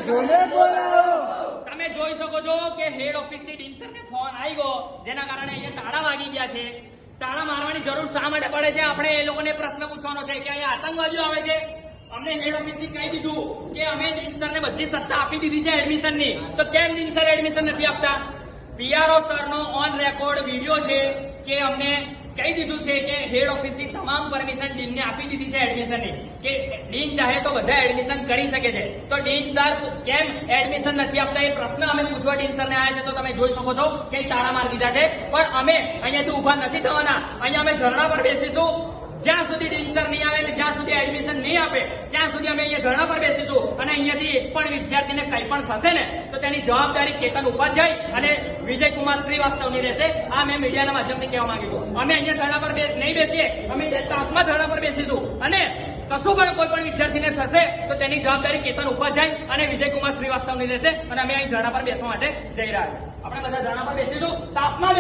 તમે જોઈ શકો છો કે હેડ ઓફિસ થી ડીન સર ને ફોન આવી ગયો, જેના કારણે અહીંયા તાળા વાગી ગયા છે. તાળા મારવાની જરૂર શા માટે પડે છે? આપણે એ લોકોને પ્રશ્ન પૂછવાનો છે કે અહીંયા આતંકવાદીઓ આવે છે. અમને હેડ ઓફિસ થી કહી દીધું કે અમે ડીન સર ને બધી સત્તા આપી દીધી છે એડમિશન ની, તો કેમ ડીન સર એડમિશન નથી આપતા? પીઆરઓ સર નો ઓન રેકોર્ડ વિડીયો છે કે અમને કહી દીધું છે કે હેડ ઓફિસ થી તમામ પરમિશન ડીન ને આપી દીધી છે એડમિશન ની, કે ડીન ચાહે તો બધા એડમિશન કરી શકે છે. તો ડીન સર કેમ એડમિશન નથી આપતા એ પ્રશ્ન અમે પૂછવા ડીન સર ને આવ્યા છે. તો તમે જોઈ શકો છો કે તાળા મારી દીધા છે, પણ અમે અહીંયાથી ઉભા નથી થવાના. અહીંયા અમે ધરણા પર બેસીશું જ્યાં સુધી ડીન સર નહીં આવે અને જ્યાં સુધી એડમિશન નહીં આપે ત્યાં સુધી અમે અહીંયા ધરણા પર બેસીશું. અને અહીંયાથી એક પણ વિદ્યાર્થીને કંઈ પણ થશે ને તો તેની જવાબદારી કેતન ઉપાધ્યાય અને વિજયકુમાર શ્રીવાસ્તવની રહેશે. આ મેં મીડિયાના માધ્યમથી કહેવા માંગુ છું. અમે અહીંયા ધરણા પર નહીં બેસીએ, અમે તાપમાં ધરણા પર બેસીશું. અને કશું પણ કોઈ પણ વિદ્યાર્થીને થશે તો તેની જવાબદારી કેતન ઉપાધ્યાય અને વિજયકુમાર શ્રીવાસ્તવની રહેશે. અને અમે અહીં ધરણા પર બેસવા માટે જઈ રહ્યા છીએ. આપણે બધા ધરણા પર બેસીશું, તાપમાં